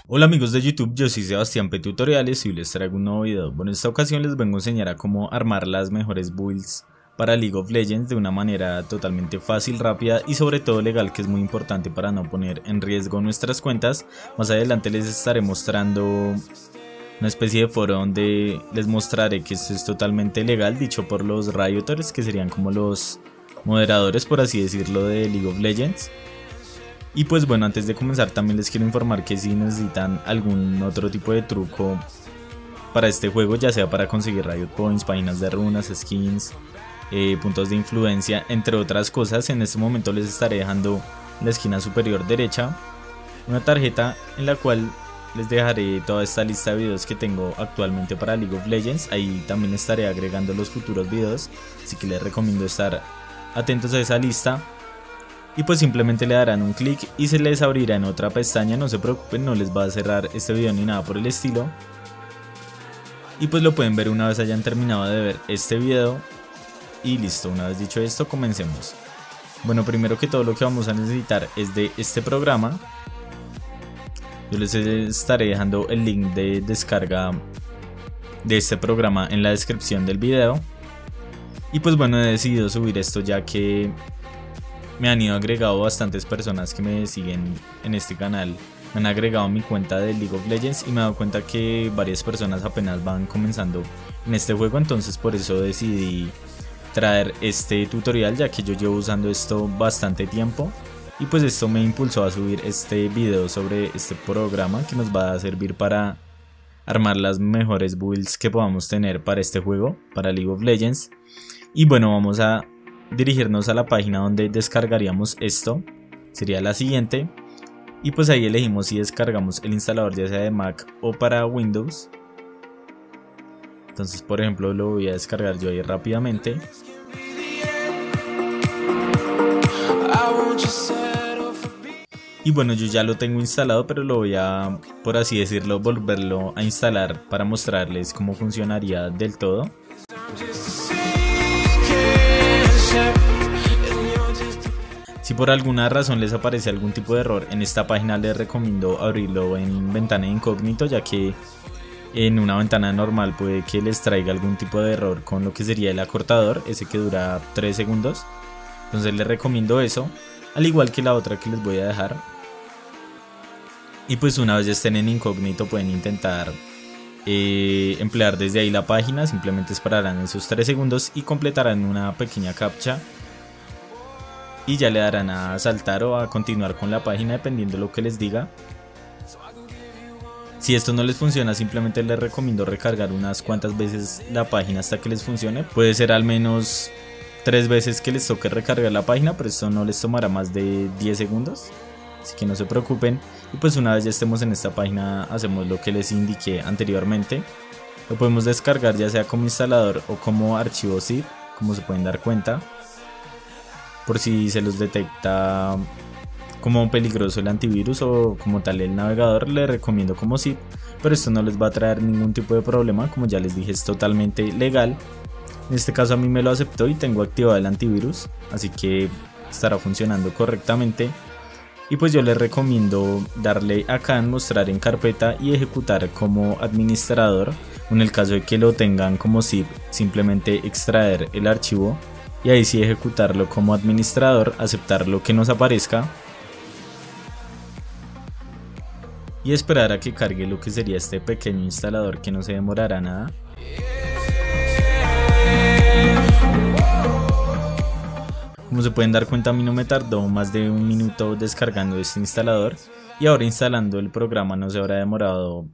Hola amigos de YouTube, yo soy Sebastián P Tutoriales y hoy les traigo un nuevo video. Bueno, en esta ocasión les vengo a enseñar a cómo armar las mejores builds para League of Legends de una manera totalmente fácil, rápida y sobre todo legal, que es muy importante para no poner en riesgo nuestras cuentas. Más adelante les estaré mostrando una especie de foro donde les mostraré que esto es totalmente legal, dicho por los Rioters, que serían como los moderadores, por así decirlo, de League of Legends. Y pues bueno, antes de comenzar también les quiero informar que si necesitan algún otro tipo de truco para este juego, ya sea para conseguir Riot Points, páginas de runas, skins, puntos de influencia, entre otras cosas, en este momento les estaré dejando en la esquina superior derecha una tarjeta en la cual les dejaré toda esta lista de videos que tengo actualmente para League of Legends. Ahí también estaré agregando los futuros videos, así que les recomiendo estar atentos a esa lista. Y pues simplemente le darán un clic y se les abrirá en otra pestaña. No se preocupen, no les va a cerrar este video ni nada por el estilo. Y pues lo pueden ver una vez hayan terminado de ver este video. Y listo, una vez dicho esto, comencemos. Bueno, primero que todo lo que vamos a necesitar es de este programa. Yo les estaré dejando el link de descarga de este programa en la descripción del video. Y pues bueno, he decidido subir esto ya que me han ido agregado bastantes personas que me siguen en este canal. Me han agregado a mi cuenta de League of Legends y me he dado cuenta que varias personas apenas van comenzando en este juego. Entonces por eso decidí traer este tutorial, ya que yo llevo usando esto bastante tiempo. Y pues esto me impulsó a subir este video sobre este programa que nos va a servir para armar las mejores builds que podamos tener para este juego, para League of Legends. Y bueno, vamos a dirigirnos a la página donde descargaríamos esto, sería la siguiente, y pues ahí elegimos si descargamos el instalador ya sea de Mac o para Windows. Entonces por ejemplo lo voy a descargar yo ahí rápidamente. Y bueno, yo ya lo tengo instalado, pero lo voy a, por así decirlo, volverlo a instalar para mostrarles cómo funcionaría del todo. Si por alguna razón les aparece algún tipo de error en esta página, les recomiendo abrirlo en ventana de incógnito, ya que en una ventana normal puede que les traiga algún tipo de error con lo que sería el acortador, ese que dura 3 segundos. Entonces les recomiendo eso, al igual que la otra que les voy a dejar. Y pues una vez ya estén en incógnito pueden intentar emplear desde ahí la página. Simplemente esperarán esos 3 segundos y completarán una pequeña captcha. Y ya le darán a saltar o a continuar con la página dependiendo de lo que les diga. Si esto no les funciona, simplemente les recomiendo recargar unas cuantas veces la página hasta que les funcione. Puede ser al menos 3 veces que les toque recargar la página, pero esto no les tomará más de 10 segundos. Así que no se preocupen. Y pues una vez ya estemos en esta página, hacemos lo que les indiqué anteriormente. Lo podemos descargar ya sea como instalador o como archivo zip, como se pueden dar cuenta. Por si se los detecta como peligroso el antivirus o como tal el navegador, les recomiendo como zip, pero esto no les va a traer ningún tipo de problema. Como ya les dije, es totalmente legal. En este caso a mí me lo aceptó y tengo activado el antivirus, así que estará funcionando correctamente. Y pues yo les recomiendo darle acá en mostrar en carpeta y ejecutar como administrador. En el caso de que lo tengan como zip, simplemente extraer el archivo y ahí sí ejecutarlo como administrador, aceptar lo que nos aparezca y esperar a que cargue lo que sería este pequeño instalador, que no se demorará nada. Como se pueden dar cuenta, a mí no me tardó más de 1 minuto descargando este instalador, y ahora instalando el programa no se habrá demorado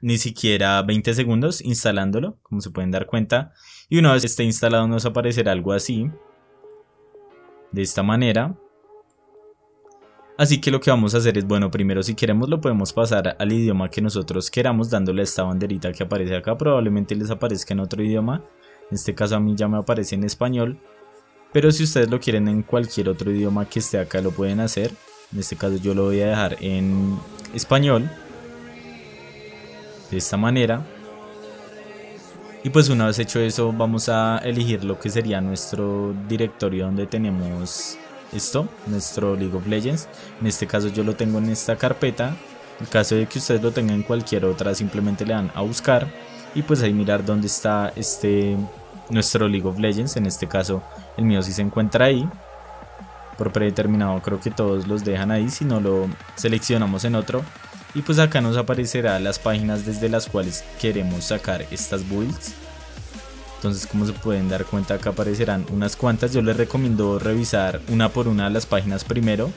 ni siquiera 20 segundos instalándolo, como se pueden dar cuenta. Y una vez esté instalado nos aparecerá algo así, de esta manera. Así que lo que vamos a hacer es, bueno, primero si queremos lo podemos pasar al idioma que nosotros queramos, dándole a esta banderita que aparece acá. Probablemente les aparezca en otro idioma, en este caso a mí ya me aparece en español, pero si ustedes lo quieren en cualquier otro idioma que esté acá lo pueden hacer. En este caso yo lo voy a dejar en español, de esta manera. Y pues una vez hecho eso, vamos a elegir lo que sería nuestro directorio donde tenemos esto, nuestro League of Legends. En este caso yo lo tengo en esta carpeta. En caso de que ustedes lo tengan en cualquier otra, simplemente le dan a buscar y pues ahí mirar dónde está nuestro League of Legends. En este caso el mío sí se encuentra ahí. Por predeterminado creo que todos los dejan ahí, si no lo seleccionamos en otro. Y pues acá nos aparecerá las páginas desde las cuales queremos sacar estas builds. Entonces, como se pueden dar cuenta, acá aparecerán unas cuantas. Yo les recomiendo revisar una por una las páginas primero,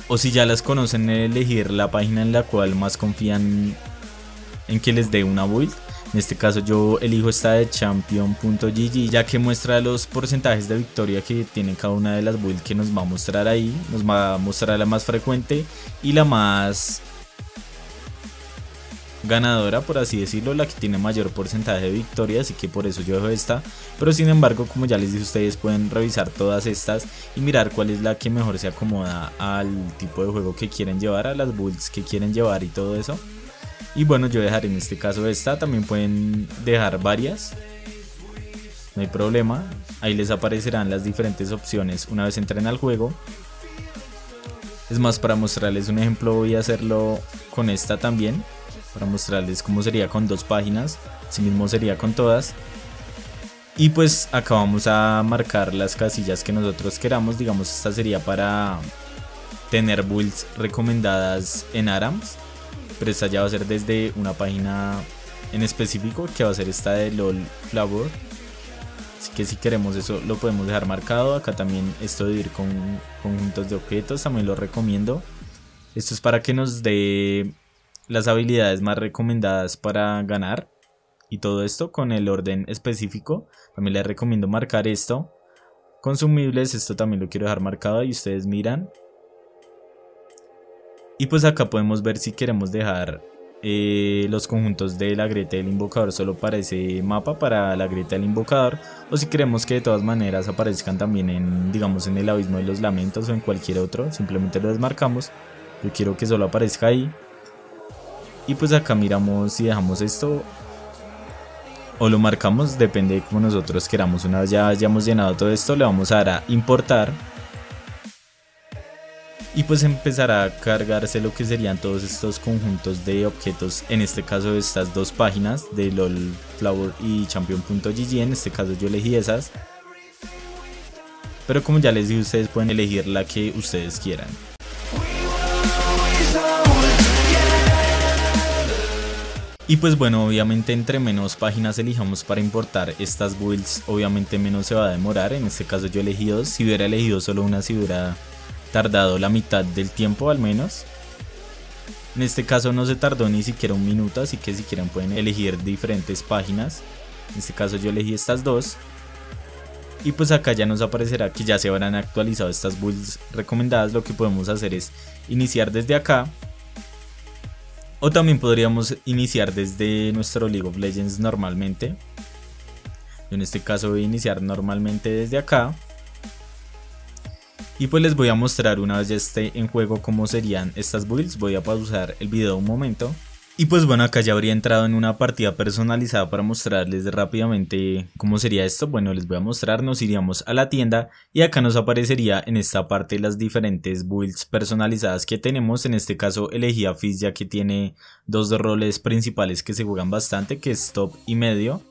o si ya las conocen, elegir la página en la cual más confían en que les dé una build. En este caso yo elijo esta de champion.gg, ya que muestra los porcentajes de victoria que tiene cada una de las builds que nos va a mostrar ahí. Nos va a mostrar la más frecuente y la más ganadora, por así decirlo, la que tiene mayor porcentaje de victoria, así que por eso yo dejo esta. Pero sin embargo, como ya les dije, ustedes pueden revisar todas estas y mirar cuál es la que mejor se acomoda al tipo de juego que quieren llevar, a las builds que quieren llevar y todo eso. Y bueno, yo dejaré en este caso esta. También pueden dejar varias, no hay problema. Ahí les aparecerán las diferentes opciones una vez entren al juego. Es más, para mostrarles un ejemplo voy a hacerlo con esta también, para mostrarles cómo sería con dos páginas. Así mismo sería con todas. Y pues acá vamos a marcar las casillas que nosotros queramos. Digamos, esta sería para tener builds recomendadas en ARAMS, pero esta ya va a ser desde una página en específico, que va a ser esta de LOL Flower. Así que si queremos eso lo podemos dejar marcado. Acá también esto de ir con conjuntos de objetos también lo recomiendo. Esto es para que nos dé las habilidades más recomendadas para ganar y todo esto con el orden específico. También les recomiendo marcar esto. Consumibles, esto también lo quiero dejar marcado y ustedes miran. Y pues acá podemos ver si queremos dejar los conjuntos de la grieta del invocador solo para ese mapa, para la grieta del invocador, o si queremos que de todas maneras aparezcan también en, digamos, en el abismo de los lamentos o en cualquier otro. Simplemente lo desmarcamos. Yo quiero que solo aparezca ahí. Y pues acá miramos si dejamos esto o lo marcamos, depende de cómo nosotros queramos. Una vez ya hayamos llenado todo esto, le vamos a dar a importar. Y pues empezará a cargarse lo que serían todos estos conjuntos de objetos. En este caso estas dos páginas de LOL Flower y champion.gg. En este caso yo elegí esas. Pero como ya les dije, ustedes pueden elegir la que ustedes quieran. Y pues bueno, obviamente entre menos páginas elijamos para importar estas builds, obviamente menos se va a demorar. En este caso yo elegí dos. Si hubiera elegido solo una, si hubiera tardado la mitad del tiempo al menos. En este caso no se tardó ni siquiera un minuto, así que si quieren pueden elegir diferentes páginas. En este caso yo elegí estas dos. Y pues acá ya nos aparecerá que ya se habrán actualizado estas builds recomendadas. Lo que podemos hacer es iniciar desde acá, o también podríamos iniciar desde nuestro League of Legends normalmente. Yo en este caso voy a iniciar normalmente desde acá. Y pues les voy a mostrar una vez ya esté en juego cómo serían estas builds. Voy a pausar el video un momento. Y pues bueno, acá ya habría entrado en una partida personalizada para mostrarles rápidamente cómo sería esto. Bueno, les voy a mostrar, nos iríamos a la tienda y acá nos aparecería en esta parte las diferentes builds personalizadas que tenemos. En este caso elegí a Fizz, ya que tiene dos roles principales que se juegan bastante, que es top y medio.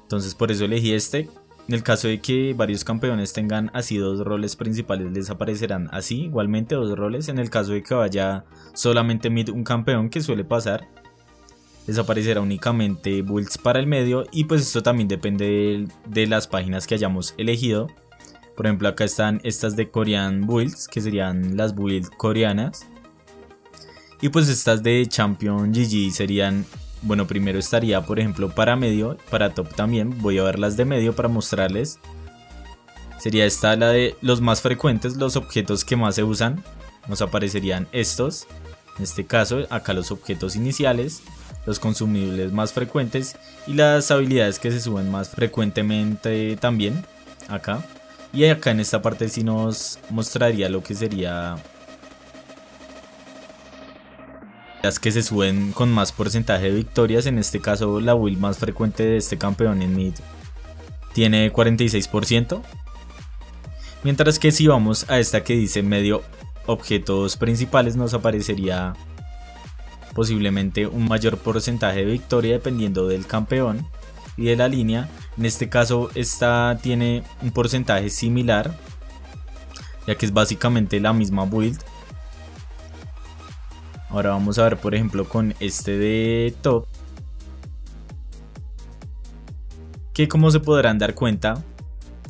Entonces por eso elegí este. En el caso de que varios campeones tengan así dos roles principales, les aparecerán así igualmente dos roles. En el caso de que vaya solamente mid un campeón, que suele pasar, les aparecerá únicamente builds para el medio. Y pues esto también depende de las páginas que hayamos elegido. Por ejemplo, acá están estas de Korean builds, que serían las builds coreanas. Y pues estas de Champion GG serían... Bueno, primero estaría, por ejemplo, para medio, para top también. Voy a ver las de medio para mostrarles. Sería esta la de los más frecuentes, los objetos que más se usan. Nos aparecerían estos. En este caso, acá los objetos iniciales, los consumibles más frecuentes y las habilidades que se suben más frecuentemente también. Acá. Y acá en esta parte sí nos mostraría lo que sería las que se suben con más porcentaje de victorias. En este caso la build más frecuente de este campeón en mid tiene 46%, mientras que si vamos a esta que dice medio objetos principales nos aparecería posiblemente un mayor porcentaje de victoria dependiendo del campeón y de la línea. En este caso esta tiene un porcentaje similar, ya que es básicamente la misma build. Ahora vamos a ver por ejemplo con este de top, que como se podrán dar cuenta,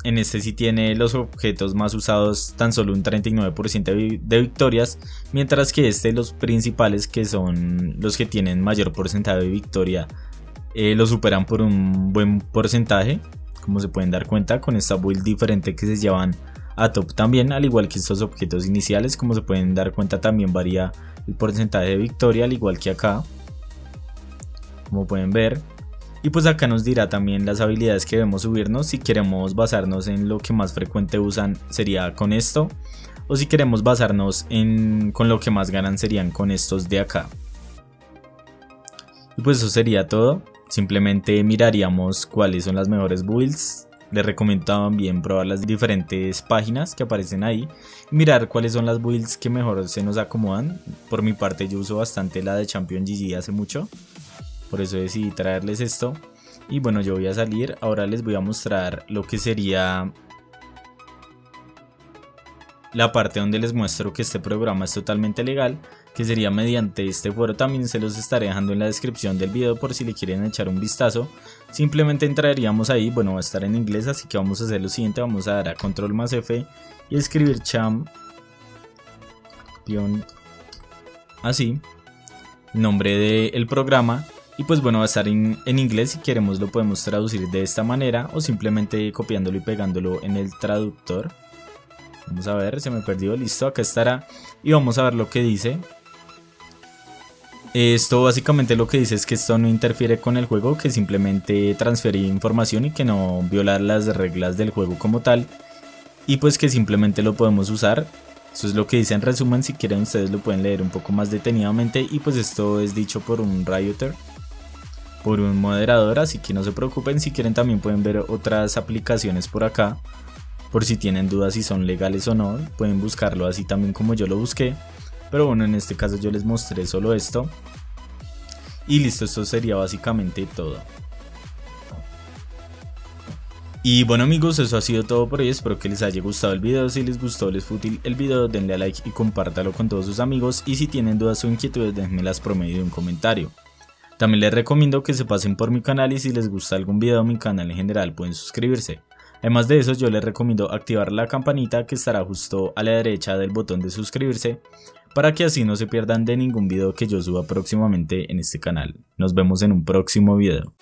en este sí tiene los objetos más usados tan solo un 39% de victorias, mientras que los principales, que son los que tienen mayor porcentaje de victoria, lo superan por un buen porcentaje. Como se pueden dar cuenta con esta build diferente que se llevan a top también, al igual que estos objetos iniciales, como se pueden dar cuenta también varía el porcentaje de victoria, al igual que acá, como pueden ver. Y pues acá nos dirá también las habilidades que debemos subirnos. Si queremos basarnos en lo que más frecuente usan sería con esto, o si queremos basarnos con lo que más ganan serían con estos de acá. Y pues eso sería todo. Simplemente miraríamos cuáles son las mejores builds. Les recomiendo también probar las diferentes páginas que aparecen ahí y mirar cuáles son las builds que mejor se nos acomodan. Por mi parte yo uso bastante la de Champion GG hace mucho, por eso decidí traerles esto. Y bueno, yo voy a salir. Ahora les voy a mostrar lo que sería la parte donde les muestro que este programa es totalmente legal, que sería mediante este foro. También se los estaré dejando en la descripción del video por si le quieren echar un vistazo. Simplemente entraríamos ahí. Bueno, va a estar en inglés, así que vamos a hacer lo siguiente. Vamos a dar a control más F y escribir champion, así, nombre del programa. Y pues bueno, va a estar en inglés. Si queremos lo podemos traducir de esta manera o simplemente copiándolo y pegándolo en el traductor. Vamos a ver, se me perdió, listo, acá estará. Y vamos a ver lo que dice. Esto básicamente lo que dice es que esto no interfiere con el juego, que simplemente transfiere información y que no viola las reglas del juego como tal. Y pues que simplemente lo podemos usar. Eso es lo que dice en resumen. Si quieren ustedes lo pueden leer un poco más detenidamente. Y pues esto es dicho por un Rioter, por un moderador, así que no se preocupen. Si quieren también pueden ver otras aplicaciones por acá, por si tienen dudas si son legales o no. Pueden buscarlo así también como yo lo busqué, pero bueno, en este caso yo les mostré solo esto. Y listo, esto sería básicamente todo. Y bueno amigos, eso ha sido todo por hoy. Espero que les haya gustado el video. Si les gustó, les fue útil el video, denle a like y compártalo con todos sus amigos. Y si tienen dudas o inquietudes, déjenmelas por medio de un comentario. También les recomiendo que se pasen por mi canal, y si les gusta algún video o mi canal en general pueden suscribirse. Además de eso, yo les recomiendo activar la campanita que estará justo a la derecha del botón de suscribirse, para que así no se pierdan de ningún video que yo suba próximamente en este canal. Nos vemos en un próximo video.